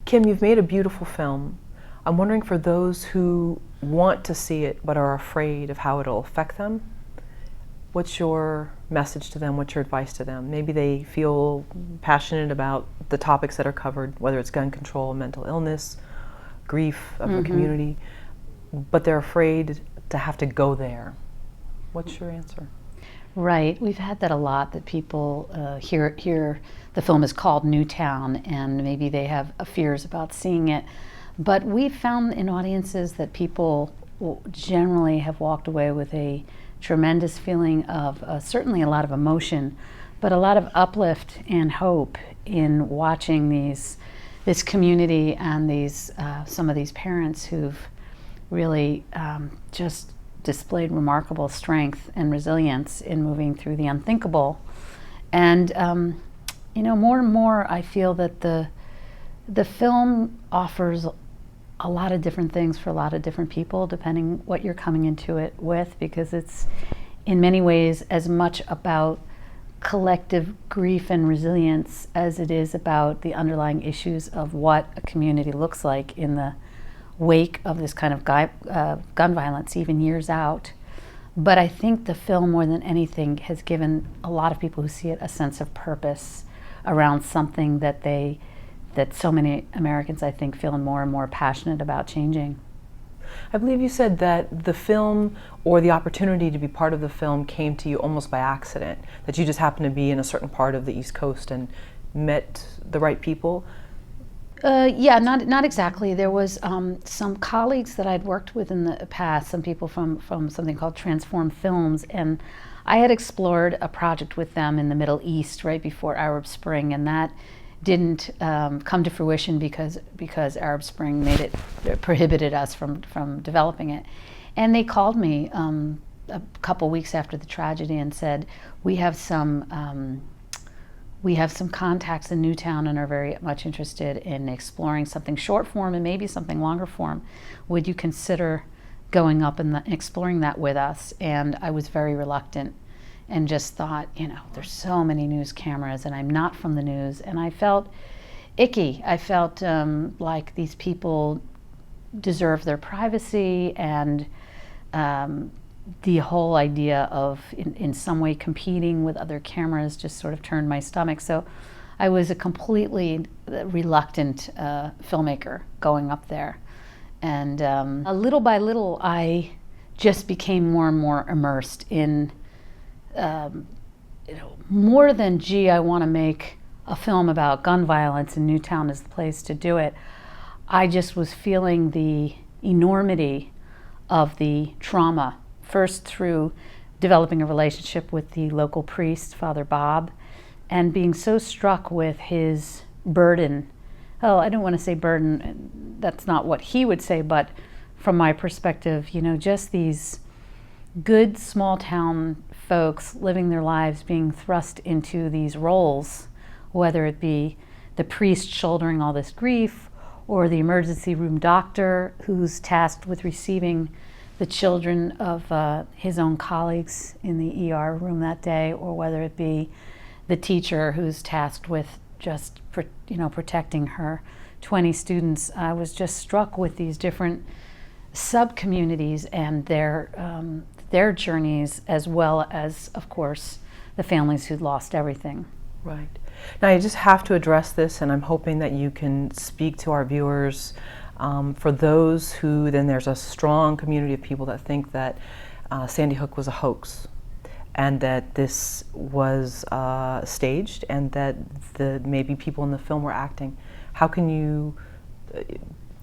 Kim, you've made a beautiful film. I'm wondering, for those who want to see it but are afraid of how it'll affect them, what's your message to them? What's your advice to them? Maybe they feel passionate about the topics that are covered, whether it's gun control, mental illness, grief of the community, but they're afraid to have to go there. What's your answer? Right. We've had that a lot, that people hear the film is called NEWTOWN, and maybe they have fears about seeing it. But we've found in audiences that people generally have walked away with a tremendous feeling of certainly a lot of emotion, but a lot of uplift and hope in watching this community and these some of these parents who've really just displayed remarkable strength and resilience in moving through the unthinkable. And you know, more and more I feel that the film offers a lot of different things for a lot of different people, depending what you're coming into it with, because it's in many ways as much about collective grief and resilience as it is about the underlying issues of what a community looks like in the wake of this kind of gun violence, even years out. But I think the film, more than anything, has given a lot of people who see it a sense of purpose around something that so many Americans, I think, feel more and more passionate about changing. I believe you said that the film, or the opportunity to be part of the film, came to you almost by accident, that you just happened to be in a certain part of the East Coast and met the right people. Yeah, not exactly. There was some colleagues that I'd worked with in the past, some people from something called Transform Films, and I had explored a project with them in the Middle East right before Arab Spring, and that didn't come to fruition because Arab Spring prohibited us from developing it. And they called me a couple weeks after the tragedy and said, we have some contacts in NEWTOWN and are very much interested in exploring something short form and maybe something longer form. Would you consider going up and exploring that with us? And I was very reluctant and just thought, you know, there's so many news cameras and I'm not from the news. And I felt icky. I felt like these people deserve their privacy, and the whole idea of in some way competing with other cameras just sort of turned my stomach. So I was a completely reluctant filmmaker going up there. And little by little, I just became more and more immersed in more than, gee, I want to make a film about gun violence and NEWTOWN is the place to do it. I just was feeling the enormity of the trauma, first through developing a relationship with the local priest, Father Bob, and being so struck with his burden. Oh, I don't want to say burden, that's not what he would say, but from my perspective, you know, just these good small town folks living their lives being thrust into these roles, whether it be the priest shouldering all this grief, or the emergency room doctor who's tasked with receiving the children of his own colleagues in the ER room that day, or whether it be the teacher who's tasked with just protecting her 20 students. I was just struck with these different sub-communities and their journeys, as well as, of course, the families who'd lost everything. Right. Now, I just have to address this, and I'm hoping that you can speak to our viewers. For those who, then there's a strong community of people that think that Sandy Hook was a hoax, and that this was staged, and that maybe people in the film were acting. How can you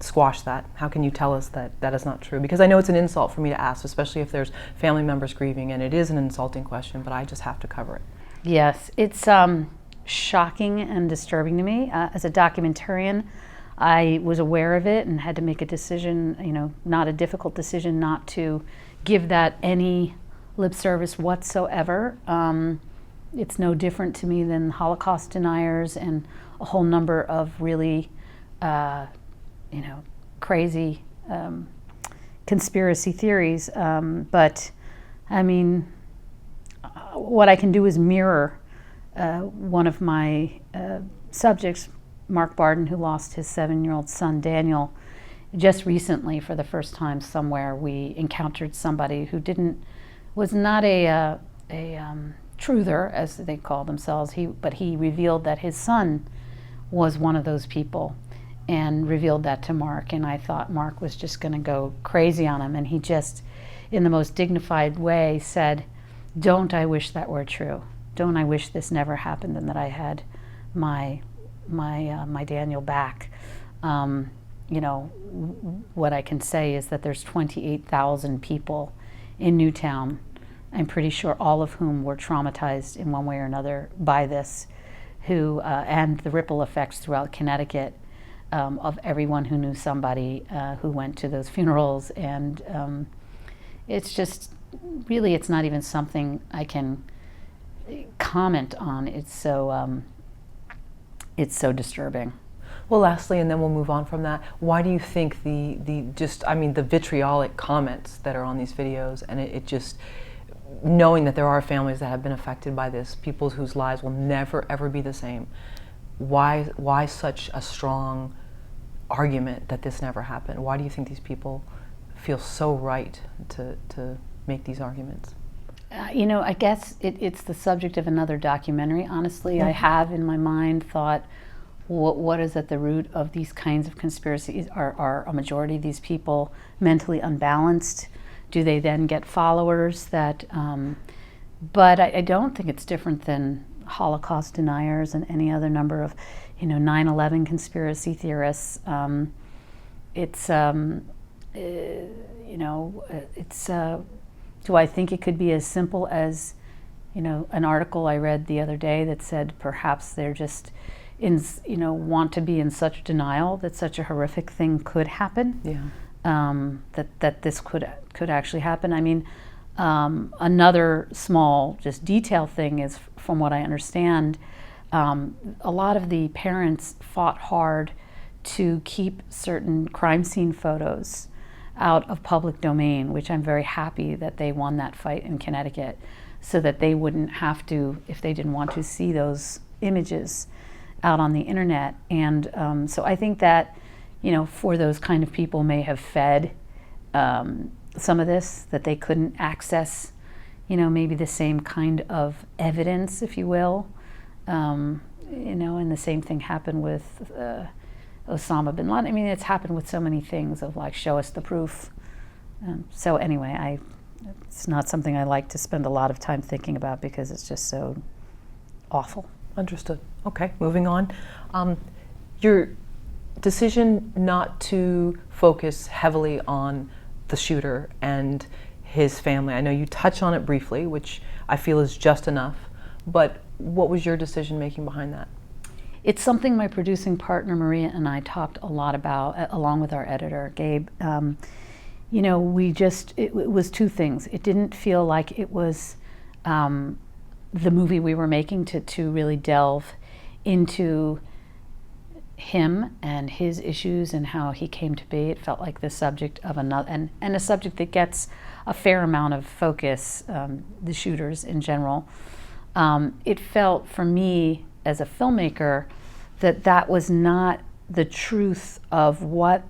squash that? How can you tell us that that is not true? Because I know it's an insult for me to ask, especially if there's family members grieving, and it is an insulting question, but I just have to cover it. Yes, it's shocking and disturbing to me. As a documentarian, I was aware of it and had to make a decision, you know, not a difficult decision, not to give that any lip service whatsoever. It's no different to me than Holocaust deniers and a whole number of really, crazy conspiracy theories. But I mean, what I can do is mirror one of my subjects, Mark Barden, who lost his 7-year-old son Daniel, just recently, for the first time somewhere, we encountered somebody who was not a truther, as they call themselves. But he revealed that his son was one of those people, and revealed that to Mark. And I thought Mark was just going to go crazy on him, and he just, in the most dignified way, said, "Don't I wish that were true? Don't I wish this never happened and that I had my Daniel back?" You know, what I can say is that there's 28,000 people in NEWTOWN, I'm pretty sure all of whom were traumatized in one way or another by this, and the ripple effects throughout Connecticut, of everyone who knew somebody who went to those funerals. And it's just, really, it's not even something I can comment on. It's so disturbing. Well, lastly, and then we'll move on from that, why do you think the vitriolic comments that are on these videos, and it just, knowing that there are families that have been affected by this, people whose lives will never ever be the same, why such a strong argument that this never happened? Why do you think these people feel so right to make these arguments? You know, I guess it's the subject of another documentary. Honestly, I have in my mind thought, what is at the root of these kinds of conspiracies? Are a majority of these people mentally unbalanced? Do they then get followers that, but I don't think it's different than Holocaust deniers and any other number of, 9/11 conspiracy theorists. Do I think it could be as simple as, an article I read the other day that said perhaps they're just want to be in such denial that such a horrific thing could happen. Yeah. That this could actually happen. I mean, another small just detail thing is, from what I understand, a lot of the parents fought hard to keep certain crime scene photos out of public domain, which I'm very happy that they won that fight in Connecticut, so that they wouldn't have to, if they didn't want to, see those images out on the internet. And so I think that, for those kind of people may have fed some of this, that they couldn't access, maybe the same kind of evidence, if you will. And the same thing happened with Osama bin Laden. I mean, it's happened with so many things of like, show us the proof. So anyway, it's not something I like to spend a lot of time thinking about because it's just so awful. Understood. Okay, moving on. Your decision not to focus heavily on the shooter and his family. I know you touch on it briefly, which I feel is just enough, but what was your decision making behind that? It's something my producing partner Maria and I talked a lot about, along with our editor Gabe. It was two things. It didn't feel like it was the movie we were making to really delve into him and his issues and how he came to be. It felt like the subject of another, and a subject that gets a fair amount of focus, the shooters in general. It felt, for me as a filmmaker, that was not the truth of what,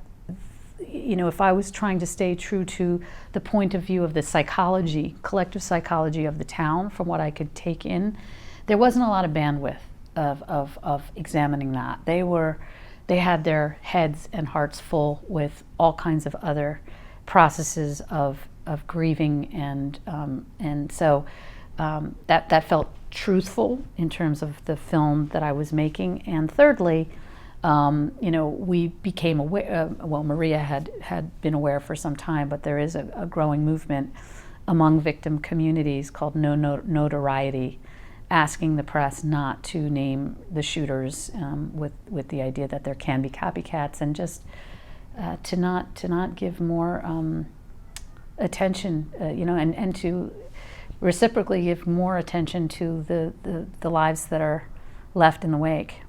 if I was trying to stay true to the point of view of the psychology, collective psychology of the town, from what I could take in, there wasn't a lot of bandwidth of examining that. They had their heads and hearts full with all kinds of other processes of grieving, and so that felt truthful in terms of the film that I was making. And thirdly, we became aware, Maria had been aware for some time, but there is a growing movement among victim communities called No Notoriety, asking the press not to name the shooters, with the idea that there can be copycats, and just to not give more attention, and to reciprocally give more attention to the lives that are left in the wake.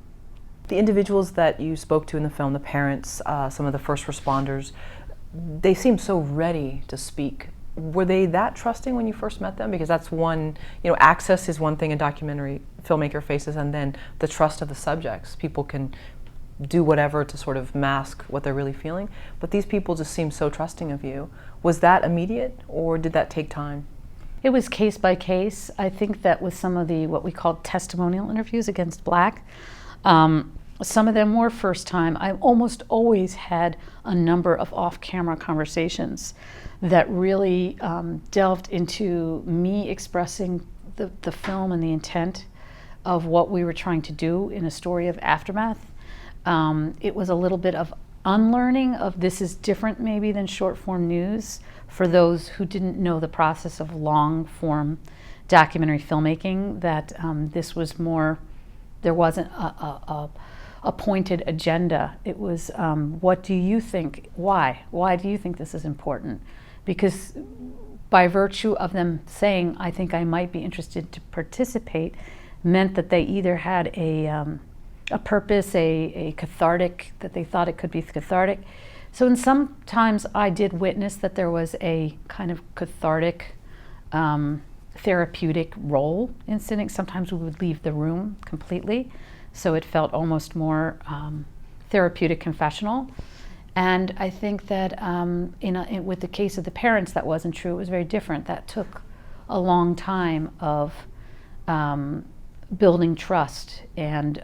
The individuals that you spoke to in the film, the parents, some of the first responders, they seemed so ready to speak. Were they that trusting when you first met them? Because that's one, access is one thing a documentary filmmaker faces, and then the trust of the subjects. People can do whatever to sort of mask what they're really feeling. But these people just seem so trusting of you. Was that immediate, or did that take time? It was case by case. I think that with some of the what we call testimonial interviews against Black, some of them were first time. I almost always had a number of off-camera conversations that really delved into me expressing the film and the intent of what we were trying to do in a story of aftermath. It was a little bit of unlearning of this is different maybe than short form news for those who didn't know the process of long form documentary filmmaking, that this was more, there wasn't a pointed agenda. It was, what do you think? Why? Why do you think this is important? Because by virtue of them saying, I think I might be interested to participate, meant that they either had a purpose, a cathartic, that they thought it could be cathartic. So in sometimes I did witness that there was a kind of cathartic, therapeutic role in sitting. Sometimes we would leave the room completely, so it felt almost more therapeutic, confessional. And I think that with the case of the parents, that wasn't true. It was very different. That took a long time of building trust. And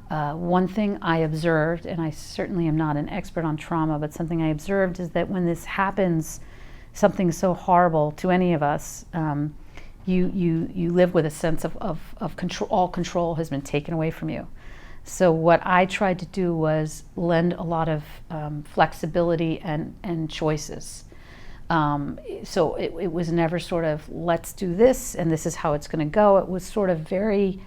one thing I observed, and I certainly am not an expert on trauma, but something I observed is that when this happens, something so horrible to any of us, you live with a sense of control. All control has been taken away from you. So what I tried to do was lend a lot of flexibility and choices. So it was never sort of, let's do this and this is how it's going to go. It was sort of very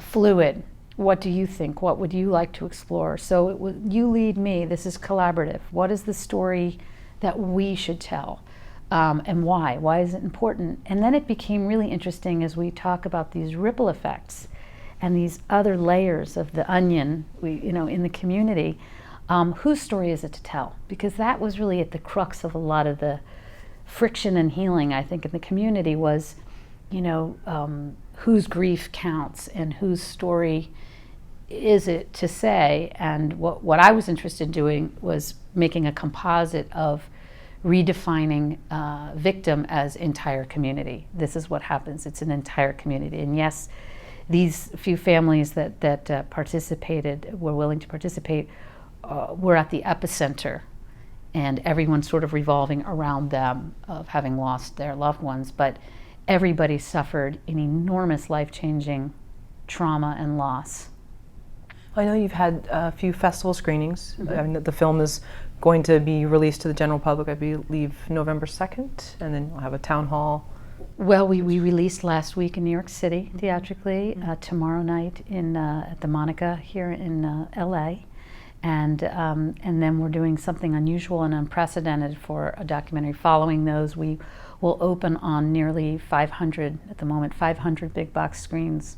fluid. What do you think? What would you like to explore? So it was, you lead me. This is collaborative. What is the story that we should tell? And why? Why is it important? And then it became really interesting as we talk about these ripple effects and these other layers of the onion, in the community. Whose story is it to tell? Because that was really at the crux of a lot of the friction and healing, I think, in the community was, whose grief counts and whose story is it to say. And what I was interested in doing was making a composite of redefining victim as entire community. This is what happens. It's an entire community. And yes, these few families that participated, were willing to participate, were at the epicenter, and everyone sort of revolving around them of having lost their loved ones. But everybody suffered an enormous life-changing trauma and loss. I know you've had a few festival screenings. Mm-hmm. I mean, the film is going to be released to the general public, I believe, November 2nd, and then we'll have a town hall. Well, we released last week in New York City theatrically, tomorrow night at the Monica here in LA, and then we're doing something unusual and unprecedented for a documentary. Following those, we will open on nearly 500, at the moment, 500 big box screens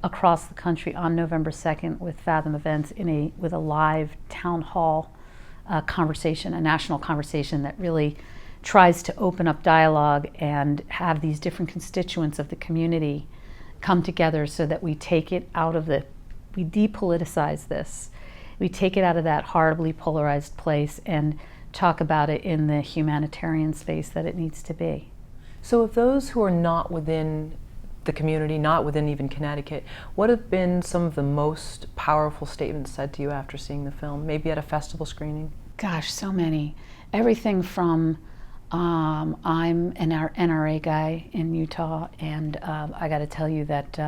across the country on November 2nd with Fathom Events with a live town hall conversation, a national conversation that really tries to open up dialogue and have these different constituents of the community come together so that we take it out of we depoliticize this. We take it out of that horribly polarized place and talk about it in the humanitarian space that it needs to be. So if those who are not within the community, not within even Connecticut, what have been some of the most powerful statements said to you after seeing the film, maybe at a festival screening? Gosh, so many. Everything from I'm an NRA guy in Utah, and I got to tell you that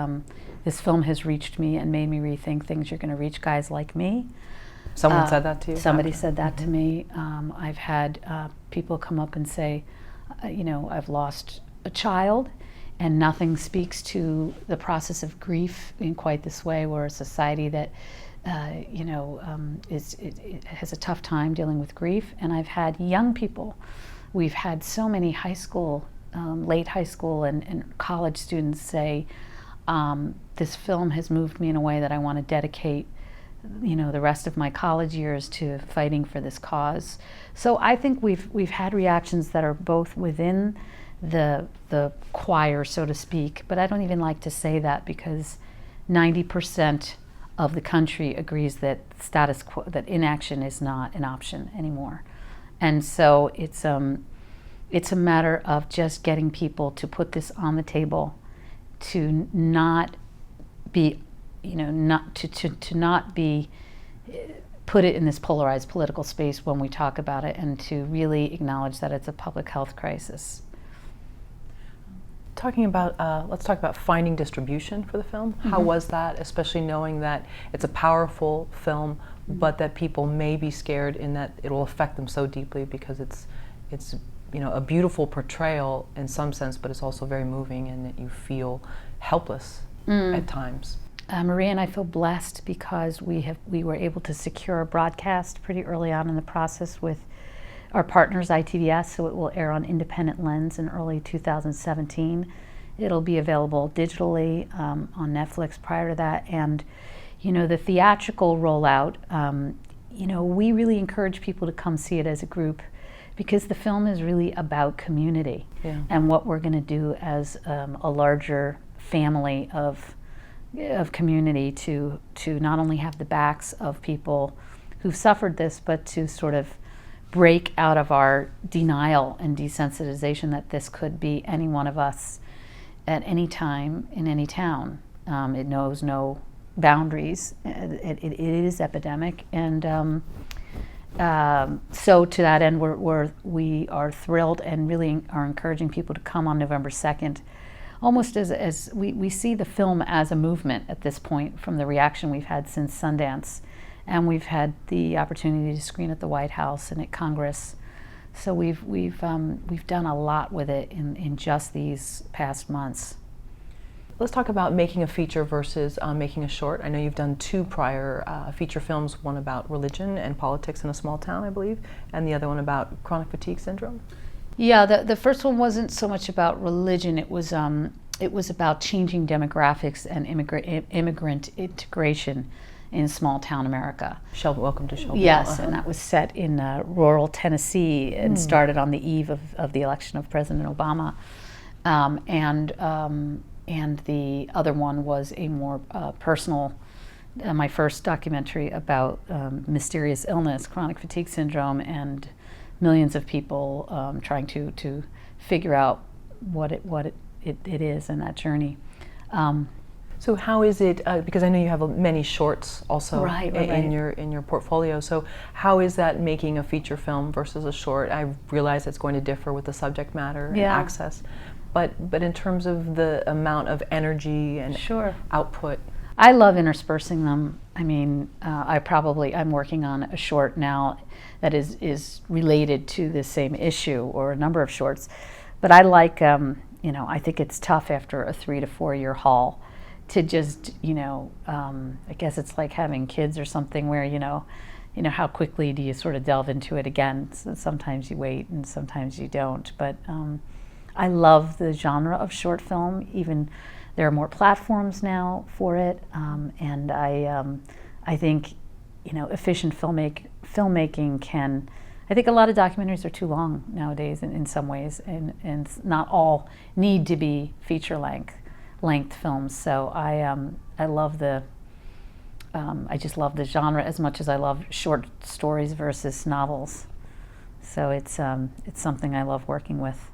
this film has reached me and made me rethink things. You're going to reach guys like me. Someone said that to you? Somebody said that to me. I've had people come up and say, I've lost a child, and nothing speaks to the process of grief in quite this way. We're a society that it has a tough time dealing with grief. And I've had young people. We've had so many high school, late high school and college students say, this film has moved me in a way that I want to dedicate, the rest of my college years to fighting for this cause. So I think we've had reactions that are both within the choir, so to speak, but I don't even like to say that because 90% of the country agrees that status quo, that inaction is not an option anymore. And so it's a matter of just getting people to put this on the table, to not be, not to not be put it in this polarized political space when we talk about it, and to really acknowledge that it's a public health crisis. Let's talk about finding distribution for the film. Mm-hmm. How was that, especially knowing that it's a powerful film, but that people may be scared in that it will affect them so deeply, because it's a beautiful portrayal in some sense, but it's also very moving, and that you feel helpless at times. Maria and I feel blessed because we were able to secure a broadcast pretty early on in the process with our partners, ITVS, so it will air on Independent Lens in early 2017. It'll be available digitally on Netflix prior to that. And, the theatrical rollout, we really encourage people to come see it as a group, because the film is really about community, and what we're going to do as a larger family of community to not only have the backs of people who've suffered this, but to sort of break out of our denial and desensitization that this could be any one of us at any time in any town. It knows no boundaries. It is epidemic, and so to that end, we are thrilled and really are encouraging people to come on November 2nd. Almost as we see the film as a movement at this point, from the reaction we've had since Sundance. And we've had the opportunity to screen at the White House and at Congress. So we've done a lot with it in just these past months. Let's talk about making a feature versus making a short. I know you've done two prior feature films, one about religion and politics in a small town, I believe, and the other one about chronic fatigue syndrome. Yeah, the first one wasn't so much about religion. It was about changing demographics and immigrant integration in small town America. Welcome to Shelbyville. Yes, and that was set in rural Tennessee and started on the eve of the election of President Obama. And the other one was a more personal, my first documentary about mysterious illness, chronic fatigue syndrome, and millions of people trying to figure out what it is in that journey. So how is it, because I know you have many shorts also Right. in your portfolio, so how is that making a feature film versus a short? I realize it's going to differ with the subject matter and access, but in terms of the amount of energy and output. I love interspersing them. I mean, I'm working on a short now that is related to the same issue, or a number of shorts, but I like, I think it's tough after a 3 to 4 year haul to just, I guess it's like having kids or something, where, how quickly do you sort of delve into it again? So sometimes you wait and sometimes you don't. But I love the genre of short film. Even there are more platforms now for it, and I think, efficient filmmaking can. I think a lot of documentaries are too long nowadays in some ways, and not all need to be feature length films. So I love I just love the genre as much as I love short stories versus novels. So it's something I love working with.